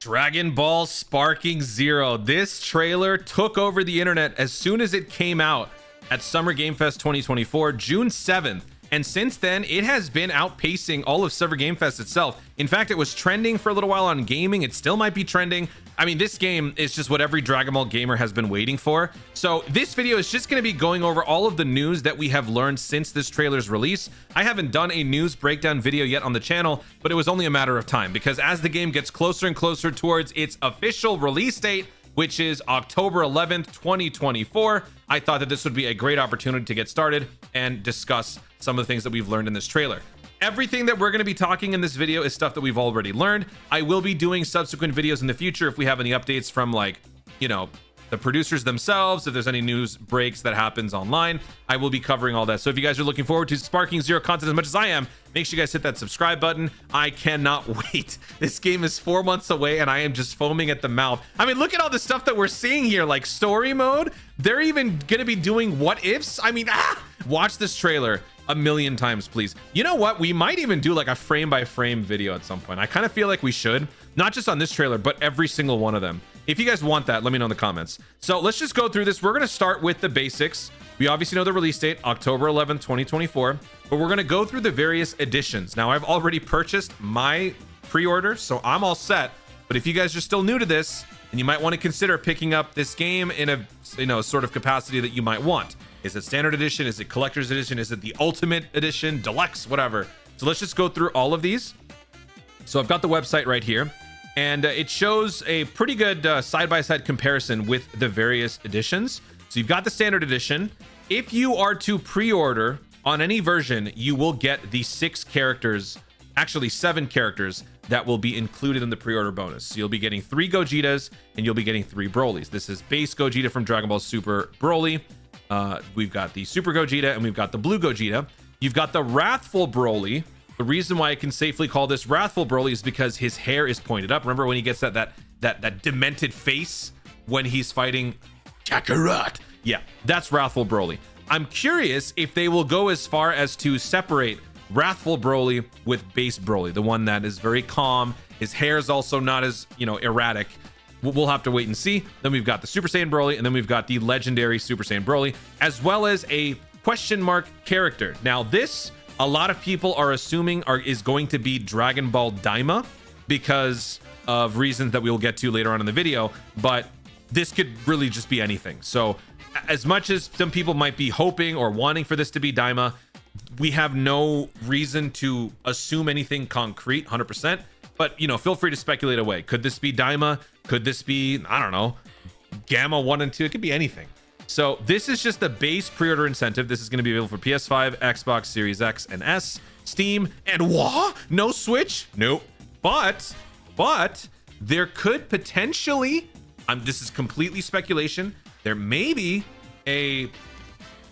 Dragon Ball Sparking Zero. This trailer took over the internet as soon as it came out at Summer Game Fest 2024, June 7th. And since then, it has been outpacing all of Summer Game Fest itself. In fact, it was trending for a little while on gaming. It still might be trending. I mean, this game is just what every Dragon Ball gamer has been waiting for. So this video is just going to be going over all of the news that we have learned since this trailer's release. I haven't done a news breakdown video yet on the channel, but it was only a matter of time because as the game gets closer and closer towards its official release date, which is October 11th, 2024, I thought that this would be a great opportunity to get started and discuss some of the things that we've learned in this trailer. Everything that we're going to be talking in this video is stuff that we've already learned. I will be doing subsequent videos in the future if we have any updates from, like, you know, the producers themselves. If there's any news breaks that happens online, I will be covering all that. So if you guys are looking forward to Sparking Zero content as much as I am, make sure you guys hit that subscribe button. I cannot wait. This game is 4 months away and I am just foaming at the mouth. I mean, look at all the stuff that we're seeing here, like story mode. They're even going to be doing what ifs. I mean, watch this trailer a million times, please. You know what? We might even do like a frame by frame video at some point. I kind of feel like we should, not just on this trailer, but every single one of them. If you guys want that, let me know in the comments. So let's just go through this. We're going to start with the basics. We obviously know the release date, October 11th, 2024, but we're going to go through the various editions. Now, I've already purchased my pre-order, so I'm all set. But if you guys are still new to this, and you might want to consider picking up this game in a, you know, sort of capacity that you might want. Is it standard edition? Is it collector's edition? Is it the ultimate edition, deluxe, whatever? So let's just go through all of these. So I've got the website right here, and it shows a pretty good side-by-side comparison with the various editions. So you've got the standard edition. If you are to pre-order on any version, you will get the 6 characters, actually 7 characters that will be included in the pre-order bonus. So you'll be getting 3 Gogetas and you'll be getting 3 Brolys. This is base Gogeta from Dragon Ball Super Broly. We've got the Super Gogeta and we've got the Blue Gogeta. You've got the Wrathful Broly. The reason why I can safely call this Wrathful Broly is because his hair is pointed up. Remember when he gets that demented face when he's fighting Kakarot? Yeah, that's Wrathful Broly. I'm curious if they will go as far as to separate Wrathful Broly with base Broly, the one that is very calm. His hair is also not as, you know, erratic. We'll have to wait and see. Then we've got the Super Saiyan Broly, and then we've got the legendary Super Saiyan Broly, as well as a question mark character. Now this, a lot of people are assuming is going to be Dragon Ball Daima because of reasons that we will get to later on in the video, but this could really just be anything. So as much as some people might be hoping or wanting for this to be Daima, we have no reason to assume anything concrete 100%. But, you know, feel free to speculate away. Could this be Daima? Could this be, I don't know, Gamma 1 and 2? It could be anything. So this is just the base pre-order incentive. This is going to be available for PS5, Xbox Series X and S, Steam, and what? No Switch? Nope. But there could potentially, this is completely speculation, there may be a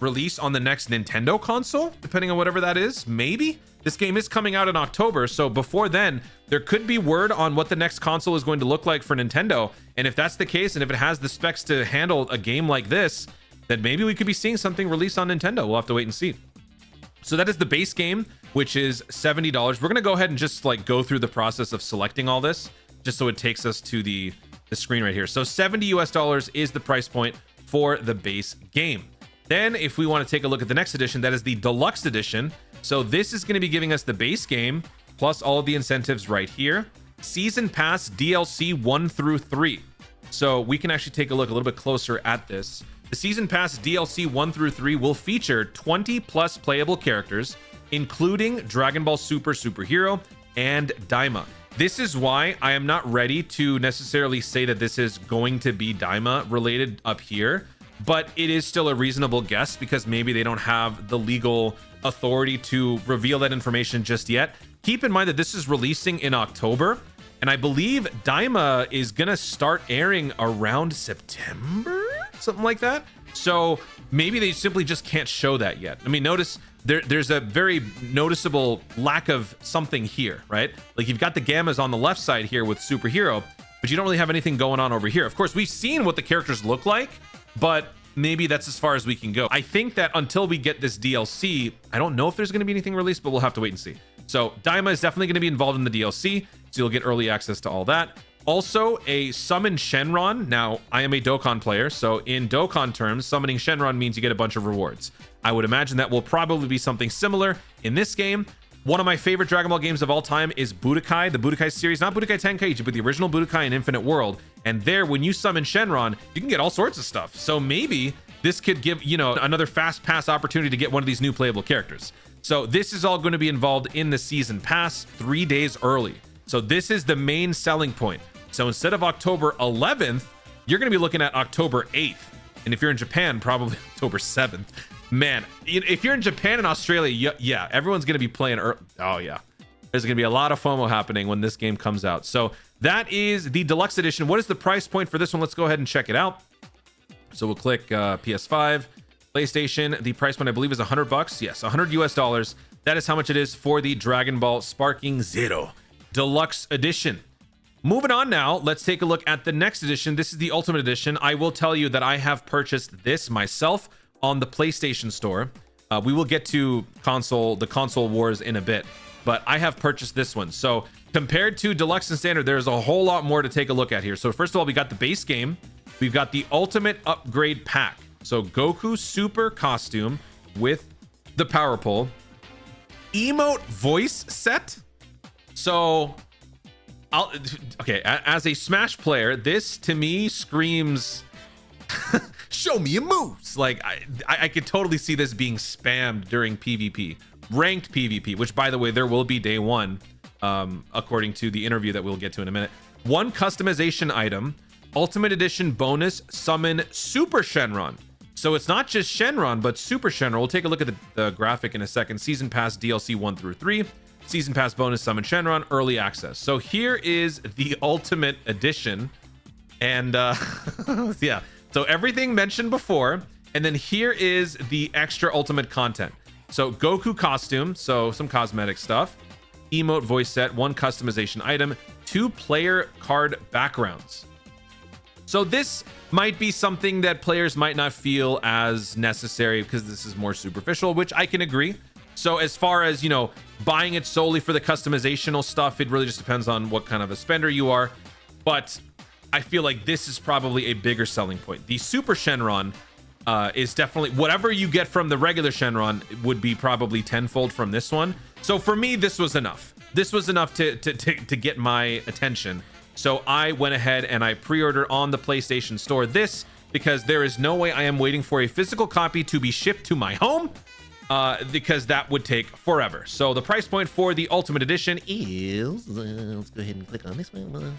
release on the next Nintendo console, depending on whatever that is. Maybe. This game is coming out in October, so before then, there could be word on what the next console is going to look like for Nintendo. And if that's the case, and if it has the specs to handle a game like this, then maybe we could be seeing something released on Nintendo. We'll have to wait and see. So that is the base game, which is $70. We're going to go ahead and just like go through the process of selecting all this, just so it takes us to the screen right here. So $70 US is the price point for the base game. Then if we want to take a look at the next edition, that is the deluxe edition. So this is going to be giving us the base game plus all of the incentives right here. Season Pass DLC 1 through 3. So we can actually take a look a little bit closer at this. The Season Pass DLC 1 through 3 will feature 20 plus playable characters, including Dragon Ball Super Superhero and Daima. This is why I am not ready to necessarily say that this is going to be Daima related up here, but it is still a reasonable guess because maybe they don't have the legal authority to reveal that information just yet. Keep in mind that this is releasing in October, and I believe Daima is gonna start airing around September, something like that. So maybe they simply just can't show that yet. I mean, notice there's a very noticeable lack of something here, right? Like you've got the Gammas on the left side here with Superhero, but you don't really have anything going on over here. Of course, we've seen what the characters look like, but maybe that's as far as we can go. I think that until we get this DLC, I don't know if there's going to be anything released, but we'll have to wait and see. So Daima is definitely going to be involved in the DLC, so you'll get early access to all that. Also, a summon Shenron. Now, I am a Dokkan player, so in Dokkan terms, summoning Shenron means you get a bunch of rewards. I would imagine that will probably be something similar in this game. One of my favorite Dragon Ball games of all time is Budokai, the Budokai series, not Budokai Tenkaichi, but the original Budokai in Infinite World. And there, when you summon Shenron, you can get all sorts of stuff. So maybe this could give, you know, another fast pass opportunity to get one of these new playable characters. So this is all going to be involved in the season pass 3 days early. So this is the main selling point. So instead of October 11th, you're going to be looking at October 8th. And if you're in Japan, probably October 7th. Man, if you're in Japan and Australia, yeah, everyone's going to be playing. Oh, yeah. There's going to be a lot of FOMO happening when this game comes out. So that is the deluxe edition. What is the price point for this one? Let's go ahead and check it out. So we'll click PS5, PlayStation. The price point, I believe, is $100. Yes, $100 US. That is how much it is for the Dragon Ball Sparking Zero Deluxe Edition. Moving on now, let's take a look at the next edition. This is the Ultimate Edition. I will tell you that I have purchased this myself on the PlayStation Store. We will get to the console wars in a bit, but I have purchased this one. So compared to Deluxe and Standard, there's a whole lot more to take a look at here. So first of all, we got the base game. We've got the Ultimate Upgrade Pack. So Goku Super Costume with the Power Pole. Emote Voice Set. So okay, as a Smash player, this to me screams show me your moves. Like I could totally see this being spammed during PvP, ranked PvP, which by the way, there will be day one, according to the interview that we'll get to in a minute. One customization item, Ultimate Edition bonus, summon Super Shenron. So it's not just Shenron, but Super Shenron. We'll take a look at the graphic in a second. Season Pass DLC 1 through 3. Season Pass bonus, summon Shenron, early access. So here is the Ultimate Edition. And yeah, so everything mentioned before. And then here is the extra Ultimate content. So Goku costume, so some cosmetic stuff. Emote voice set, one customization item, 2 player card backgrounds. So this might be something that players might not feel as necessary because this is more superficial, which I can agree. So as far as, you know, buying it solely for the customizational stuff, it really just depends on what kind of a spender you are. But I feel like this is probably a bigger selling point. The Super Shenron is definitely, whatever you get from the regular Shenron would be probably tenfold from this one. So for me, this was enough. This was enough to get my attention. So I went ahead and I pre-ordered on the PlayStation Store this because there is no way I am waiting for a physical copy to be shipped to my home. Because that would take forever. So the price point for the Ultimate Edition is, let's go ahead and click on this one.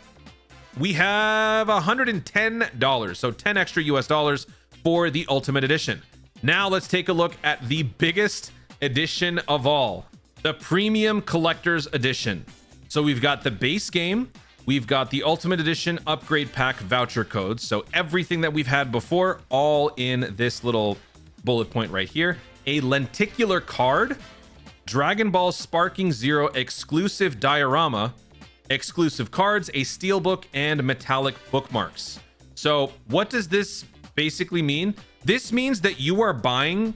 We have $110, so 10 extra US dollars for the Ultimate Edition. Now let's take a look at the biggest edition of all, the Premium Collector's Edition. So we've got the base game, we've got the Ultimate Edition Upgrade Pack voucher codes. So everything that we've had before, all in this little bullet point right here. A lenticular card, Dragon Ball Sparking Zero exclusive diorama, exclusive cards, a steelbook, and metallic bookmarks. So what does this basically mean? This means that you are buying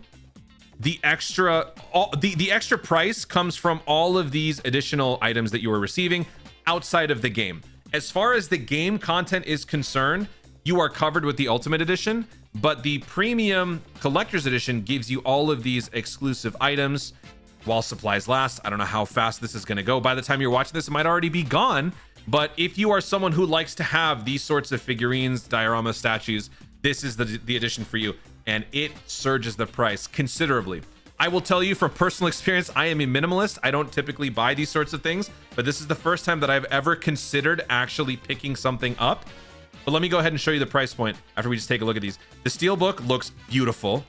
the extra, the extra price comes from all of these additional items that you are receiving outside of the game. As far as the game content is concerned, you are covered with the Ultimate Edition, but the Premium Collector's Edition gives you all of these exclusive items while supplies last. I don't know how fast this is going to go. By the time you're watching this, it might already be gone. But if you are someone who likes to have these sorts of figurines, diorama statues, this is the edition for you. And it surges the price considerably. I will tell you from personal experience, I am a minimalist. I don't typically buy these sorts of things, but this is the first time that I've ever considered actually picking something up. But let me go ahead and show you the price point after we just take a look at these. The steelbook looks beautiful.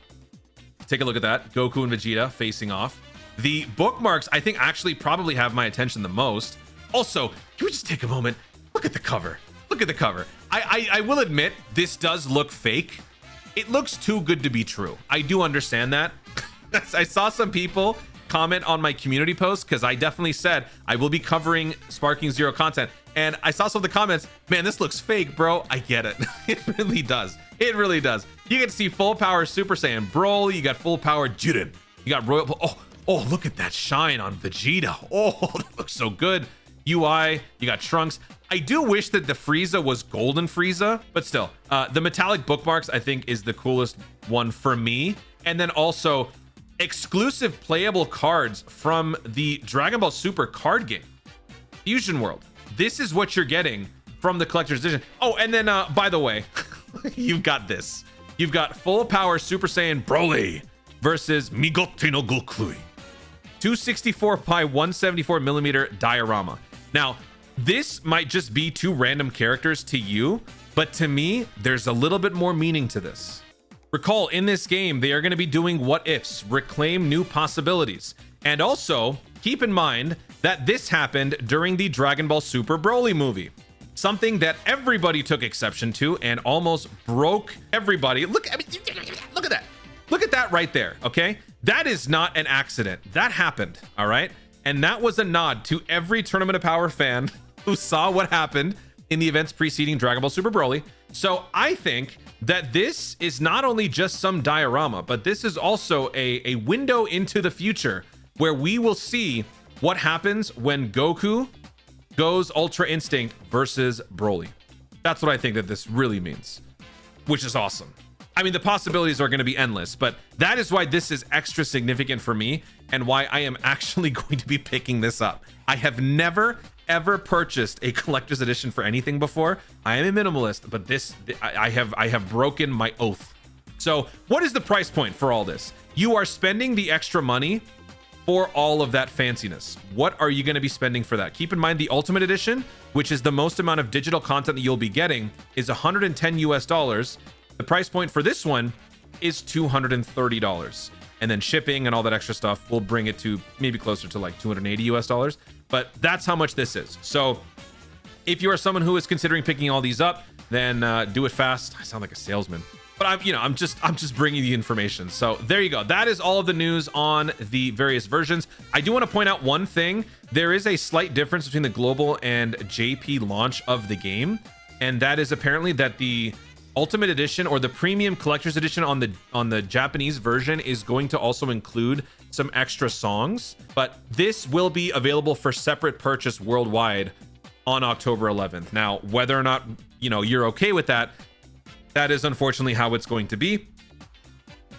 Take a look at that. Goku and Vegeta facing off. The bookmarks, I think, actually probably have my attention the most. Also, can we just take a moment? Look at the cover. Look at the cover. I will admit, this does look fake. It looks too good to be true. I do understand that. I saw some people comment on my community post because I definitely said I will be covering Sparking Zero content. And I saw some of the comments, man, this looks fake, bro. I get it. It really does. It really does. You get to see full power Super Saiyan Broly. You got full power Jiren. You got Royal. Oh, look at that shine on Vegeta. Oh, that looks so good. UI, you got Trunks. I do wish that the Frieza was golden Frieza, but still, the metallic bookmarks I think is the coolest one for me. And then also exclusive playable cards from the Dragon Ball Super card game, Fusion World. This is what you're getting from the collector's edition. Oh, and then by the way, you've got this. You've got full power Super Saiyan Broly versus Migote no Goku. 264 by 174 millimeter diorama. Now, this might just be two random characters to you, but to me, there's a little bit more meaning to this. Recall, in this game, they are going to be doing what ifs, reclaim new possibilities. And also, keep in mind that this happened during the Dragon Ball Super Broly movie. Something that everybody took exception to and almost broke everybody. Look, I mean, look at that. Look at that right there, okay? That is not an accident. That happened, all right? And that was a nod to every Tournament of Power fan who saw what happened in the events preceding Dragon Ball Super Broly. So I think that this is not only just some diorama, but this is also a window into the future where we will see what happens when Goku goes Ultra Instinct versus Broly. That's what I think that this really means, which is awesome. I mean, the possibilities are going to be endless, but that is why this is extra significant for me and why I am actually going to be picking this up. I have never, ever purchased a collector's edition for anything before. I am a minimalist, but this, I have broken my oath. So what is the price point for all this? You are spending the extra money for all of that fanciness. What are you going to be spending for that? Keep in mind the Ultimate Edition, which is the most amount of digital content that you'll be getting, is $110 US. The price point for this one is $230. And then shipping and all that extra stuff will bring it to maybe closer to like $280 US. But that's how much this is. So if you are someone who is considering picking all these up, then do it fast. I sound like a salesman. But I'm just bringing the information. So there you go. That is all of the news on the various versions. I do want to point out one thing. There is a slight difference between the global and JP launch of the game, and that is apparently that the Ultimate Edition or the Premium Collector's Edition on the Japanese version is going to also include some extra songs, but this will be available for separate purchase worldwide on October 11th. Now, whether or not you're okay with that, that is unfortunately how it's going to be.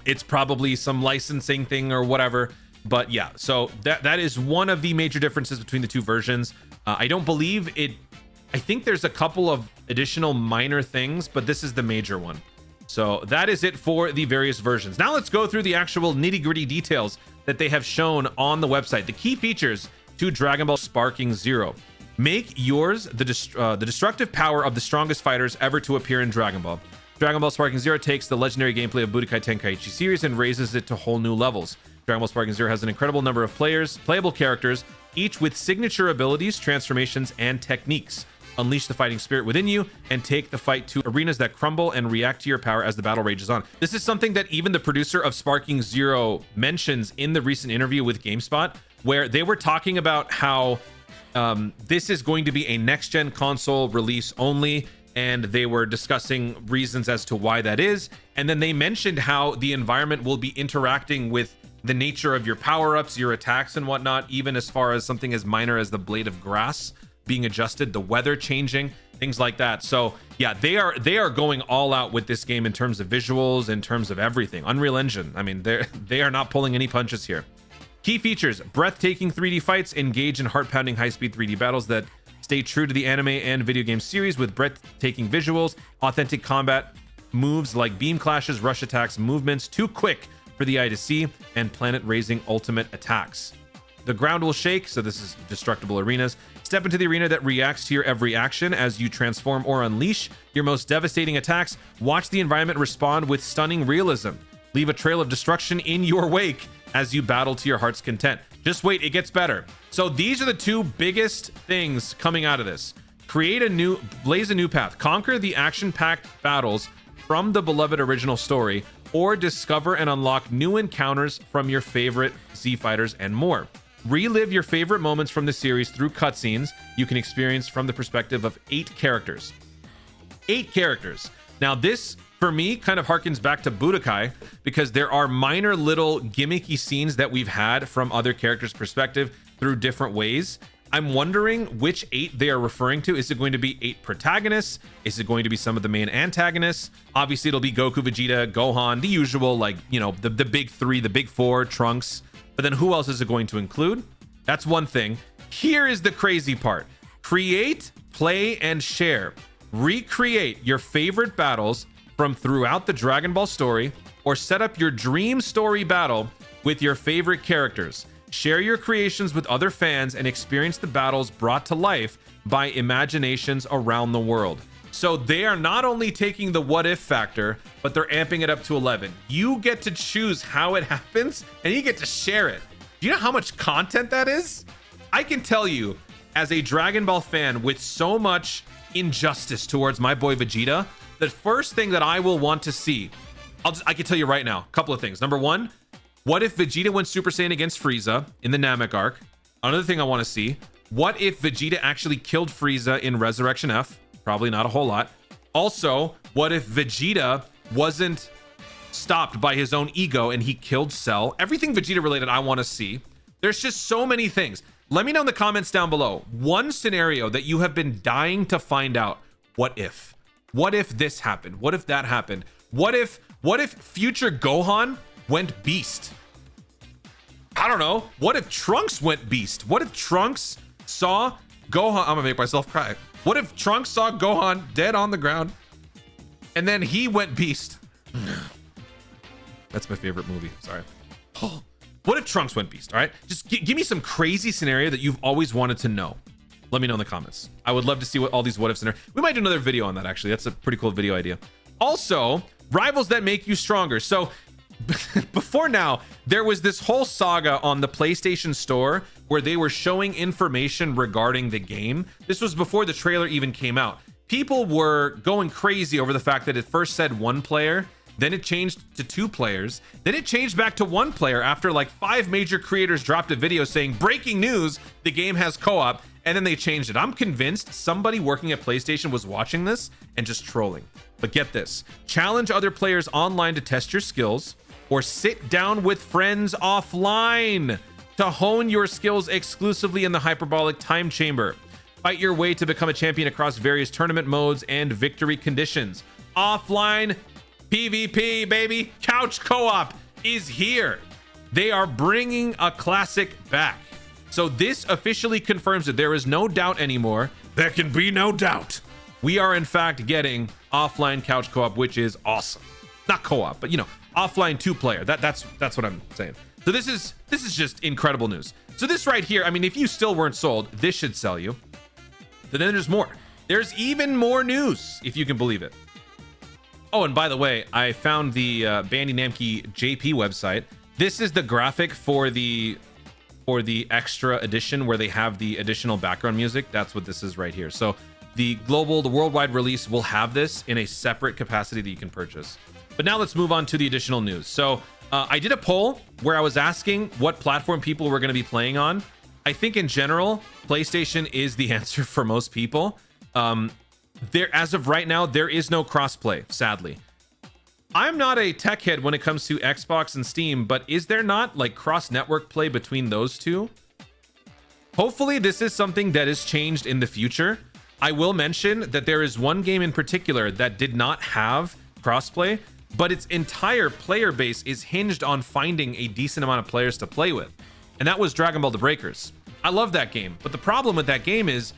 It's probably some licensing thing or whatever, but yeah, so that is one of the major differences between the two versions. I don't believe it. I think there's a couple of additional minor things, but this is the major one. So that is it for the various versions. Now let's go through the actual nitty-gritty details that they have shown on the website. The key features to Dragon Ball Sparking Zero. Make yours the destructive power of the strongest fighters ever to appear in Dragon Ball. Dragon Ball Sparking Zero takes the legendary gameplay of Budokai Tenkaichi series and raises it to whole new levels. Dragon Ball Sparking Zero has an incredible number of playable characters, each with signature abilities, transformations, and techniques. Unleash the fighting spirit within you and take the fight to arenas that crumble and react to your power as the battle rages on. This is something that even the producer of Sparking Zero mentions in the recent interview with GameSpot, where they were talking about how this is going to be a next-gen console release only, and they were discussing reasons as to why that is. And then they mentioned how the environment will be interacting with the nature of your power-ups, your attacks and whatnot, even as far as something as minor as the blade of grass being adjusted, the weather changing, things like that. So yeah, they are going all out with this game in terms of visuals, in terms of everything. Unreal Engine, I mean, they are not pulling any punches here. Key features: breathtaking 3D fights, engage in heart-pounding high-speed 3D battles that stay true to the anime and video game series with breathtaking visuals, authentic combat moves like beam clashes, rush attacks, movements too quick for the eye to see, and planet-raising ultimate attacks. The ground will shake, so this is destructible arenas. Step into the arena that reacts to your every action as you transform or unleash your most devastating attacks. Watch the environment respond with stunning realism. Leave a trail of destruction in your wake as you battle to your heart's content. Just wait, it gets better. So these are the two biggest things coming out of this. Blaze a new path. Conquer the action-packed battles from the beloved original story, or discover and unlock new encounters from your favorite Z fighters and more. Relive your favorite moments from the series through cutscenes you can experience from the perspective of 8 characters. 8 characters. Now this, for me, kind of harkens back to Budokai, because there are minor little gimmicky scenes that we've had from other characters' perspective through different ways. I'm wondering which 8 they are referring to. Is it going to be 8 protagonists? Is it going to be some of the main antagonists? Obviously, it'll be Goku, Vegeta, Gohan, the usual, like, you know, the big 3, the big 4, Trunks. But then who else is it going to include? That's one thing. Here is the crazy part. Create, play, and share. Recreate your favorite battles from throughout the Dragon Ball story, or set up your dream story battle with your favorite characters. Share your creations with other fans and experience the battles brought to life by imaginations around the world. So they are not only taking the what if factor, but they're amping it up to 11. You get to choose how it happens and you get to share it. Do you know how much content that is? I can tell you, as a Dragon Ball fan with so much injustice towards my boy Vegeta, the first thing that I will want to see, I can tell you right now, a couple of things. Number one, what if Vegeta went Super Saiyan against Frieza in the Namek arc? Another thing I want to see, what if Vegeta actually killed Frieza in Resurrection F? Probably not a whole lot. Also, what if Vegeta wasn't stopped by his own ego and he killed Cell? Everything Vegeta related I want to see. There's just so many things. Let me know in the comments down below one scenario that you have been dying to find out. What if? What if this happened? What if that happened? What if future Gohan went beast? I don't know. What if Trunks went beast? What if Trunks saw Gohan? I'm gonna make myself cry. What if Trunks saw Gohan dead on the ground and then he went beast? That's my favorite movie. Sorry. What if Trunks went beast? All right, just give me some crazy scenario that you've always wanted to know. Let me know in the comments. I would love to see what all these what ifs scenarios. We might do another video on that, actually. That's a pretty cool video idea. Also, rivals that make you stronger. So before now, there was this whole saga on the PlayStation Store where they were showing information regarding the game. This was before the trailer even came out. People were going crazy over the fact that it first said 1 player, then it changed to 2 players, then it changed back to 1 player after like 5 major creators dropped a video saying, breaking news, the game has co-op, and then they changed it. I'm convinced somebody working at PlayStation was watching this and just trolling. But get this, challenge other players online to test your skills, or sit down with friends offline to hone your skills exclusively in the hyperbolic time chamber. Fight your way to become a champion across various tournament modes and victory conditions. Offline PvP, baby. Couch co-op is here. They are bringing a classic back. So this officially confirms it. There is no doubt anymore. There can be no doubt. We are in fact getting offline couch co-op, which is awesome. Not co-op, but you know, offline 2-player. That's what I'm saying. So this is just incredible news. So this right here, I mean, if you still weren't sold, this should sell you. But then there's more. There's even more news, if you can believe it. Oh, and by the way, I found the Bandai Namco JP website. This is the graphic for the extra edition where they have the additional background music. That's what this is right here. So the worldwide release will have this in a separate capacity that you can purchase. But now let's move on to the additional news. So I did a poll where I was asking what platform people were going to be playing on. I think in general, PlayStation is the answer for most people. As of right now, there is no crossplay, sadly. I'm not a tech head when it comes to Xbox and Steam, but is there not like cross-network play between those two? Hopefully this is something that is changed in the future. I will mention that there is one game in particular that did not have crossplay, but its entire player base is hinged on finding a decent amount of players to play with. And that was Dragon Ball The Breakers. I love that game, but the problem with that game is,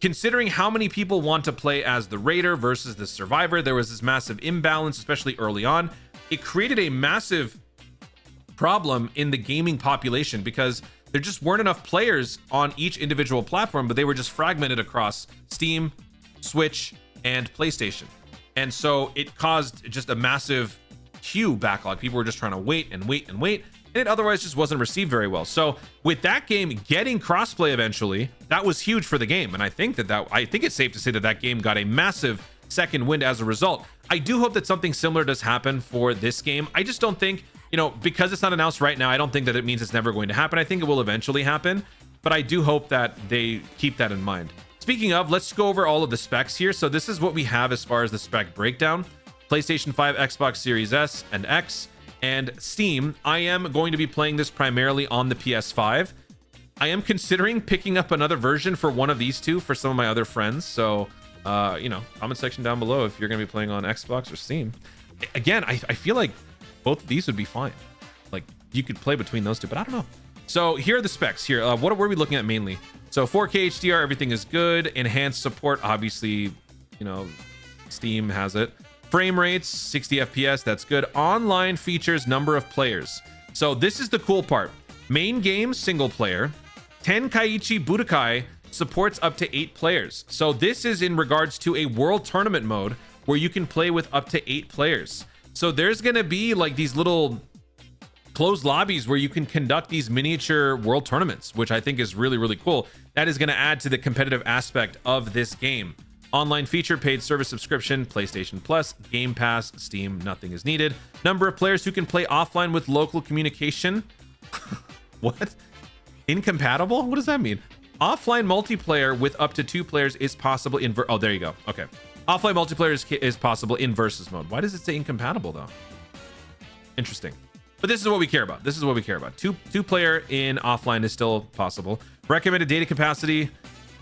considering how many people want to play as the Raider versus the Survivor, there was this massive imbalance, especially early on. It created a massive problem in the gaming population because there just weren't enough players on each individual platform, but they were just fragmented across Steam, Switch, and PlayStation. And so it caused just a massive queue backlog. People were just trying to wait and wait and wait, and it otherwise just wasn't received very well. So with that game getting crossplay eventually, that was huge for the game. And I think it's safe to say that that game got a massive second wind as a result. I do hope that something similar does happen for this game. I just don't think, you know, because it's not announced right now, I don't think that it means it's never going to happen. I think it will eventually happen, but I do hope that they keep that in mind. Speaking of, let's go over all of the specs here. So this is what we have as far as the spec breakdown. PlayStation 5, Xbox Series S and X, and Steam. I am going to be playing this primarily on the PS5. I am considering picking up another version for one of these two for some of my other friends. So, you know, comment section down below if you're going to be playing on Xbox or Steam. Again, I feel like both of these would be fine. Like, you could play between those two, but I don't know. So here are the specs here. What were we looking at mainly? So 4K HDR, everything is good. Enhanced support, obviously, you know, Steam has it. Frame rates, 60 FPS, that's good. Online features, number of players. So this is the cool part. Main game, single player. Tenkaichi Budokai supports up to 8 players. So this is in regards to a world tournament mode where you can play with up to 8 players. So there's gonna be like these little closed lobbies where you can conduct these miniature world tournaments, which I think is really, really cool. That is gonna add to the competitive aspect of this game. Online feature, paid service subscription, PlayStation Plus, Game Pass, Steam, nothing is needed. Number of players who can play offline with local communication. What? Incompatible? What does that mean? Offline multiplayer with up to 2 players is possible in oh, there you go. Okay. Offline multiplayer is possible in versus mode. Why does it say incompatible though? Interesting. But this is what we care about. This is what we care about. Two player in offline is still possible. Recommended data capacity.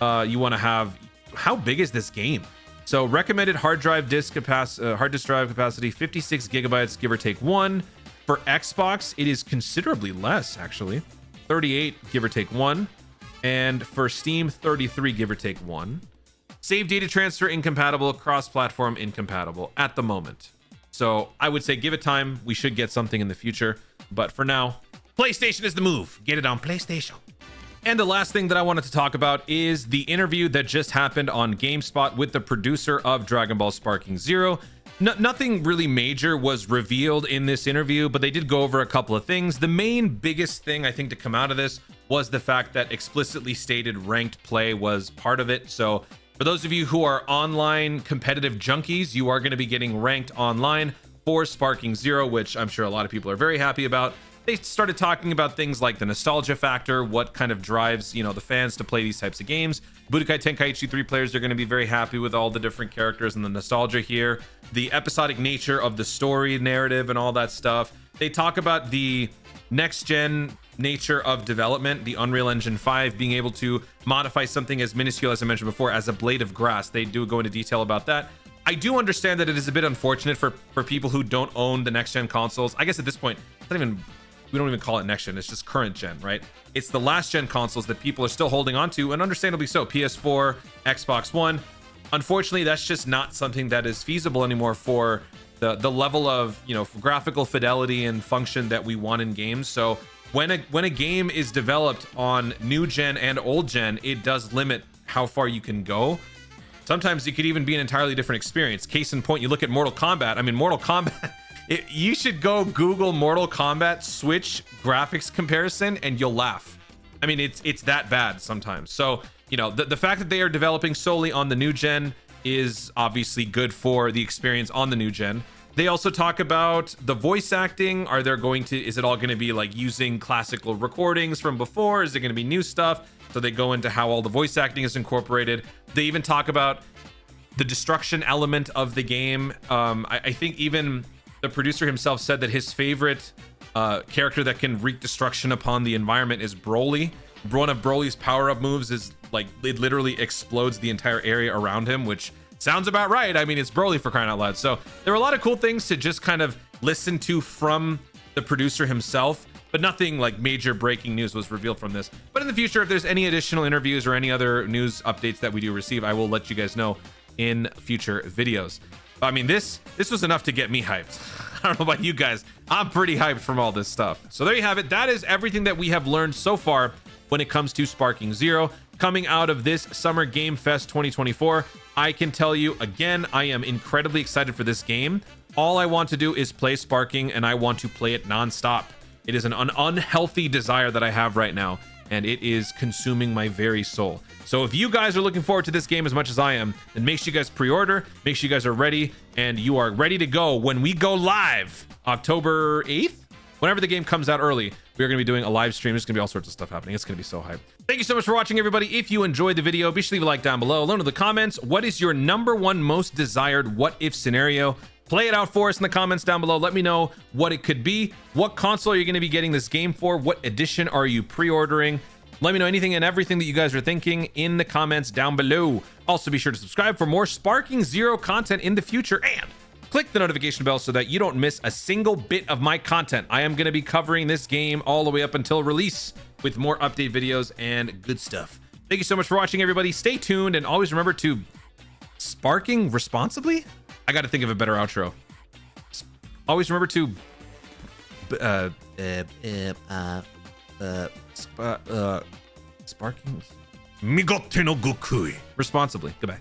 You want to have, how big is this game? So recommended hard disk drive capacity, 56 gigabytes, give or take 1. For Xbox, it is considerably less actually. 38, give or take 1. And for Steam, 33, give or take 1. Save data transfer incompatible, cross-platform incompatible at the moment. So I would say give it time. We should get something in the future. But for now, PlayStation is the move. Get it on PlayStation. And the last thing that I wanted to talk about is the interview that just happened on GameSpot with the producer of Dragon Ball Sparking Zero. Nothing really major was revealed in this interview, but they did go over a couple of things. The main biggest thing I think to come out of this was the fact that explicitly stated ranked play was part of it. So for those of you who are online competitive junkies, you are going to be getting ranked online for Sparking Zero, which I'm sure a lot of people are very happy about. They started talking about things like the nostalgia factor, what kind of drives, you know, the fans to play these types of games. Budokai Tenkaichi 3 players are going to be very happy with all the different characters and the nostalgia here. The episodic nature of the story narrative and all that stuff. They talk about the next gen nature of development, the Unreal Engine 5 being able to modify something as minuscule as I mentioned before as a blade of grass. They do go into detail about that. I do understand that it is a bit unfortunate for people who don't own the next gen consoles. I guess at this point, it's not even, we don't even call it next gen, it's just current gen, right? It's the last gen consoles that people are still holding on to, and understandably so. PS4, Xbox One. Unfortunately, that's just not something that is feasible anymore for the level of, you know, graphical fidelity and function that we want in games. So when a game is developed on new gen and old gen, it does limit how far you can go. Sometimes it could even be an entirely different experience. Case in point, you look at Mortal Kombat. I mean, Mortal Kombat, you should go Google Mortal Kombat Switch graphics comparison and you'll laugh. I mean, it's that bad sometimes. So, you know, the fact that they are developing solely on the new gen is obviously good for the experience on the new gen. They also talk about the voice acting. Is it all going to be like using classical recordings from before? Is it going to be new stuff? So they go into how all the voice acting is incorporated. They even talk about the destruction element of the game. I think even the producer himself said that his favorite character that can wreak destruction upon the environment is Broly. One of Broly's power-up moves is like it literally explodes the entire area around him, which sounds about right. I mean, it's Broly, for crying out loud. So there were a lot of cool things to just kind of listen to from the producer himself, but nothing like major breaking news was revealed from this. But in the future, if there's any additional interviews or any other news updates that we do receive, I will let you guys know in future videos. I mean, this was enough to get me hyped. I don't know about you guys. I'm pretty hyped from all this stuff. So there you have it. That is everything that we have learned so far when it comes to Sparking Zero. Coming out of this Summer Game Fest 2024, I can tell you again, I am incredibly excited for this game. All I want to do is play Sparking, and I want to play it nonstop. It is an unhealthy desire that I have right now, and it is consuming my very soul. So if you guys are looking forward to this game as much as I am, then make sure you guys pre-order, make sure you guys are ready, and you are ready to go when we go live October 8th. Whenever the game comes out early, we are going to be doing a live stream. There's going to be all sorts of stuff happening. It's going to be so hype. Thank you so much for watching, everybody. If you enjoyed the video, be sure to leave a like down below. Learn in the comments, what is your #1 most desired what if scenario? Play it out for us in the comments down below. Let me know what it could be. What console are you going to be getting this game for? What edition are you pre-ordering? Let me know anything and everything that you guys are thinking in the comments down below. Also, be sure to subscribe for more Sparking Zero content in the future, and click the notification bell so that you don't miss a single bit of my content. I am going to be covering this game all the way up until release with more update videos and good stuff. Thank you so much for watching, everybody. Stay tuned, and always remember to sparking responsibly. I got to think of a better outro. Always remember to sparking responsibly. Goodbye.